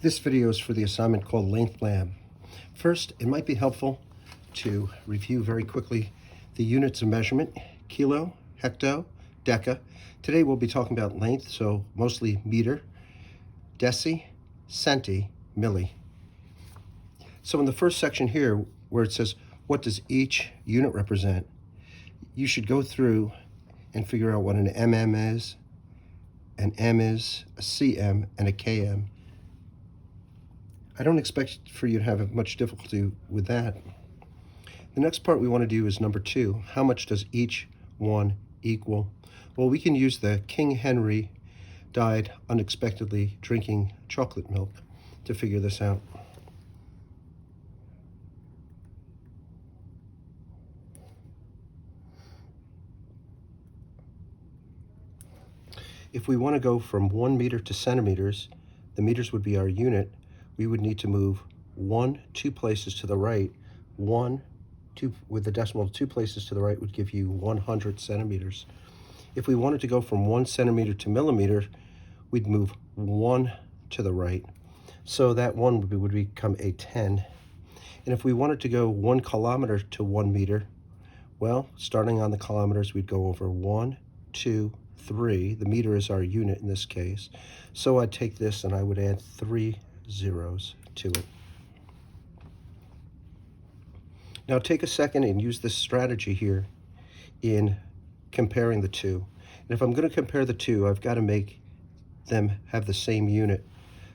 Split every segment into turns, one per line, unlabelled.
This video is for the assignment called Length Lab. First, it might be helpful to review very quickly the units of measurement: kilo, hecto, deca. Today we'll be talking about length, so mostly meter, deci, centi, milli. So in the first section here, where it says, what does each unit represent? You should go through and figure out what an mm is, an m is, a cm, and a km. I don't expect for you to have much difficulty with that. The next part we want to do is number 2. How much does each one equal? Well, we can use the King Henry died unexpectedly drinking chocolate milk to figure this out. If we want to go from 1 meter to centimeters, the meters would be our unit. We would need to move 2 places to the right. 2 with the decimal 2 places to the right would give you 100 centimeters. If we wanted to go from 1 centimeter to millimeter, we'd move 1 to the right. So that 1 would become a 10. And if we wanted to go 1 kilometer to 1 meter, well, starting on the kilometers, we'd go over 1, 2, 3. The meter is our unit in this case. So I'd take this and I would add 3 zeros to it. Now take a second and use this strategy here in comparing the two. And if I'm going to compare the two, I've got to make them have the same unit.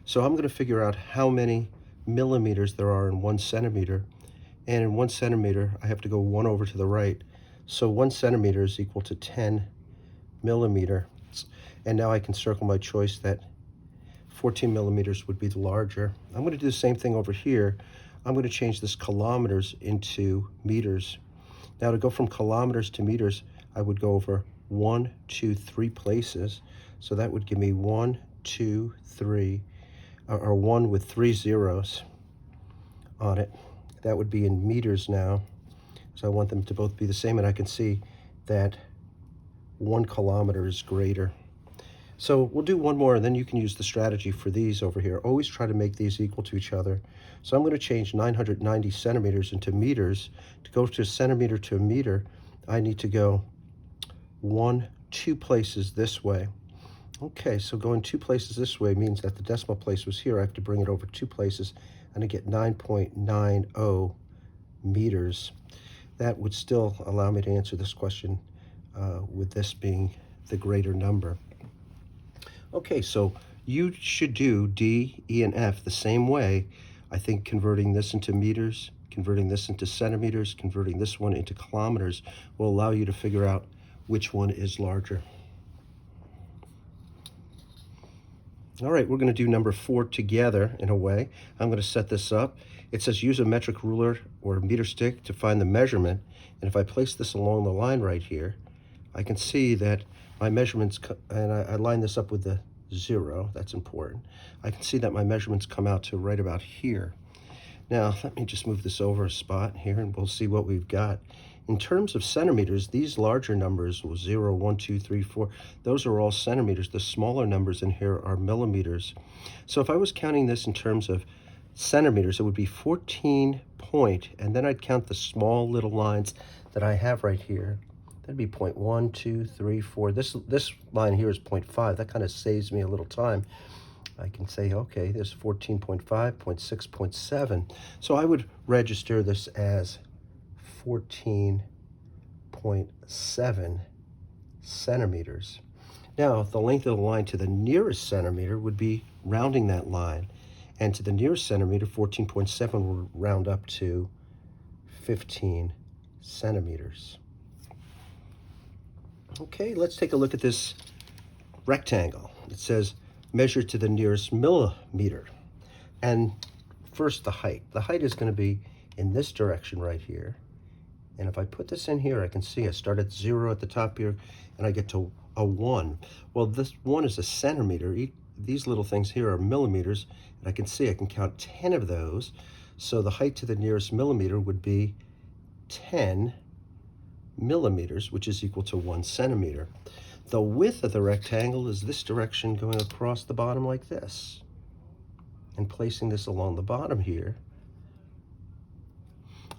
So I'm going to figure out how many millimeters there are in 1 centimeter. And in 1 centimeter, I have to go 1 over to the right. So 1 centimeter is equal to 10 millimeters. And now I can circle my choice that 14 millimeters would be the larger. I'm going to do the same thing over here. I'm going to change this kilometers into meters. Now to go from kilometers to meters, I would go over 1, 2, 3 places. So that would give me 1, 2, 3, or 1 with 3 zeros on it. That would be in meters now. So I want them to both be the same, and I can see that 1 kilometer is greater. So we'll do one more, and then you can use the strategy for these over here. Always try to make these equal to each other. So I'm going to change 990 centimeters into meters. To go to a centimeter to a meter, I need to go 2 places this way. Okay, so going 2 places this way means that the decimal place was here. I have to bring it over 2 places, and I get 9.90 meters. That would still allow me to answer this question with this being the greater number. Okay, so you should do D, E, and F the same way. I think converting this into meters, converting this into centimeters, converting this one into kilometers will allow you to figure out which one is larger. All right, we're going to do number 4 together in a way. I'm going to set this up. It says use a metric ruler or a meter stick to find the measurement. And if I place this along the line right here, I can see that my measurements, and I line this up with the 0, that's important. I can see that my measurements come out to right about here. Now, let me just move this over a spot here, and we'll see what we've got. In terms of centimeters, these larger numbers, 0, 1, 2, 3, 4, those are all centimeters. The smaller numbers in here are millimeters. So if I was counting this in terms of centimeters, it would be 14 point, and then I'd count the small little lines that I have right here. That'd be 0.1, 2, 3, 4. This line here is 0.5. That kind of saves me a little time. I can say, okay, there's 14.5, 0.6, 0.7. So I would register this as 14.7 centimeters. Now, the length of the line to the nearest centimeter would be rounding that line. And to the nearest centimeter, 14.7 will round up to 15 centimeters. Okay, let's take a look at this rectangle. It says measure to the nearest millimeter. And first, the height. The height is going to be in this direction right here. And if I put this in here, I can see I start at 0 at the top here, and I get to a 1. Well, this 1 is a centimeter. These little things here are millimeters, and I can see I can count 10 of those. So the height to the nearest millimeter would be 10 millimeters, which is equal to 1 centimeter. The width of the rectangle is this direction going across the bottom like this. and placing this along the bottom here,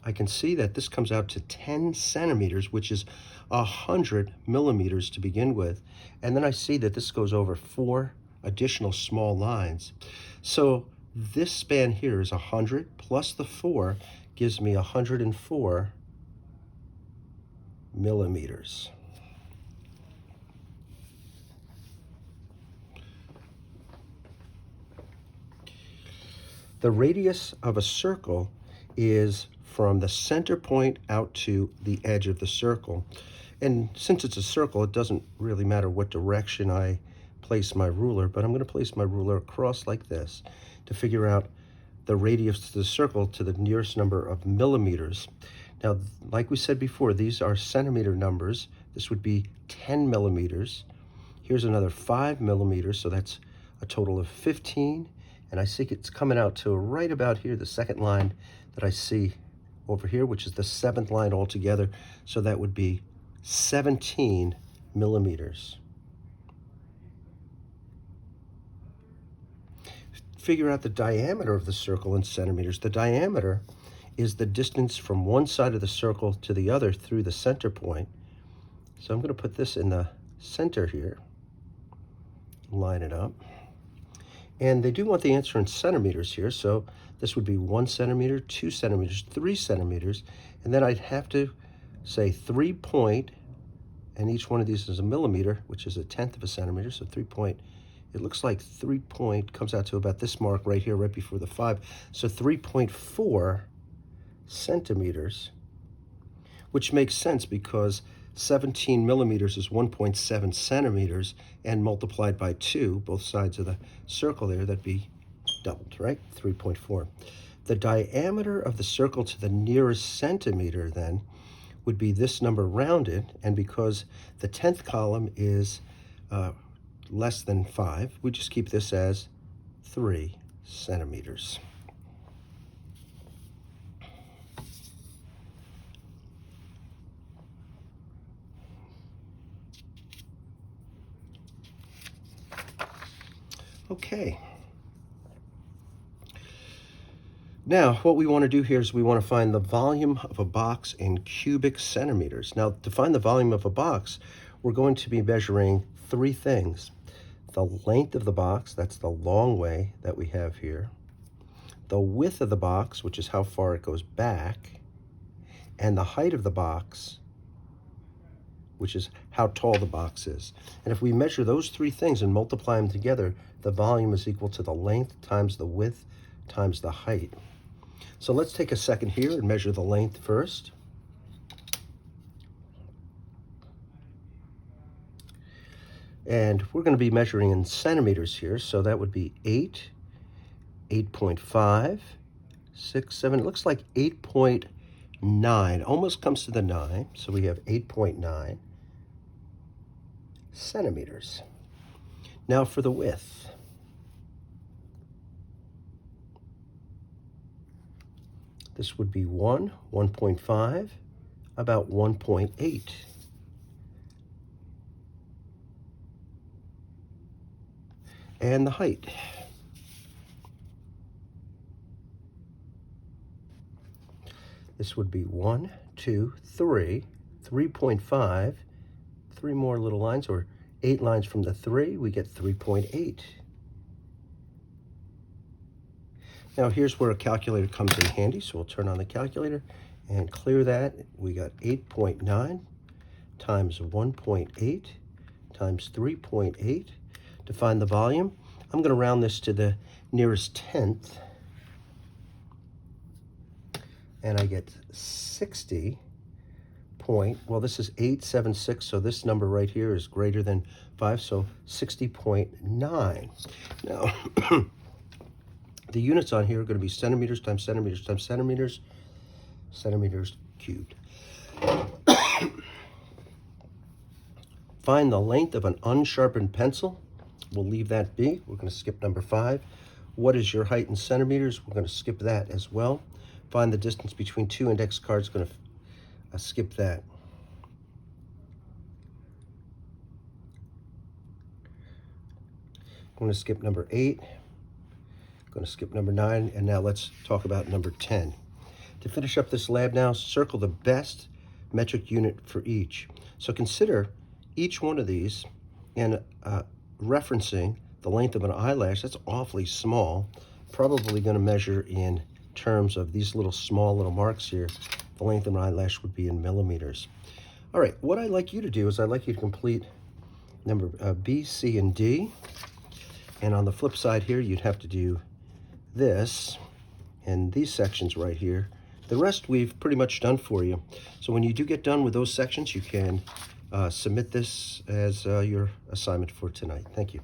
I can see that this comes out to 10 centimeters, which is 100 millimeters to begin with. And then I see that this goes over 4 additional small lines. So this span here is 100 plus the 4 gives me 104 millimeters. The radius of a circle is from the center point out to the edge of the circle. And since it's a circle, it doesn't really matter what direction I place my ruler, but I'm going to place my ruler across like this to figure out the radius of the circle to the nearest number of millimeters. Now, like we said before, these are centimeter numbers. This would be 10 millimeters. Here's another 5 millimeters, so that's a total of 15. And I see it's coming out to right about here, the second line that I see over here, which is the 7th line altogether. So that would be 17 millimeters. Figure out the diameter of the circle in centimeters. The diameter is the distance from one side of the circle to the other through the center point. So I'm going to put this in the center here, line it up. And they do want the answer in centimeters here, so this would be 1 centimeter, 2 centimeters, 3 centimeters, and then I'd have to say 3 point, and each one of these is a millimeter, which is 1/10 of a centimeter, so 3 point, it looks like 3 point comes out to about this mark right here, right before the 5, so 3.4 centimeters, which makes sense because 17 millimeters is 1.7 centimeters, and multiplied by 2, both sides of the circle there, that'd be doubled, right? 3.4. The diameter of the circle to the nearest centimeter then would be this number rounded, and because the 10th column is less than 5, we just keep this as 3 centimeters. Okay. Now, what we want to do here is we want to find the volume of a box in cubic centimeters. Now, to find the volume of a box, we're going to be measuring 3 things. The length of the box, that's the long way that we have here. The width of the box, which is how far it goes back. And the height of the box, which is how tall the box is. And if we measure those 3 things and multiply them together, the volume is equal to the length times the width times the height. So let's take a second here and measure the length first. And we're going to be measuring in centimeters here, so that would be 8, 8.5, 6, 7. It looks like 8.9, almost comes to the 9, so we have 8.9 centimeters. Now for the width. This would be 1, 1.5, about 1.8. And the height. This would be 1, 2, 3, 3.5, 3 more little lines, or 8 lines from the 3, we get 3.8. Now here's where a calculator comes in handy, so we'll turn on the calculator and clear that. We got 8.9 times 1.8 times 3.8. To find the volume, I'm going to round this to the nearest tenth, and I get 60 point, well, this is 876, so this number right here is greater than 5, so 60.9. Now, the units on here are going to be centimeters times centimeters times centimeters, centimeters cubed. Find the length of an unsharpened pencil. We'll leave that be. We're going to skip number 5. What is your height in centimeters? We're going to skip that as well. Find the distance between 2 index cards. Going to skip that. I'm going to skip number 8. Going to skip number 9, and now let's talk about number 10. To finish up this lab now, circle the best metric unit for each. So consider each one of these and referencing the length of an eyelash. That's awfully small. Probably going to measure in terms of these little small little marks here. The length of an eyelash would be in millimeters. All right, what I'd like you to do is I'd like you to complete number B, C, and D. And on the flip side here, you'd have to do this and these sections right here. The rest we've pretty much done for you. So when you do get done with those sections, you can submit this as your assignment for tonight. Thank you.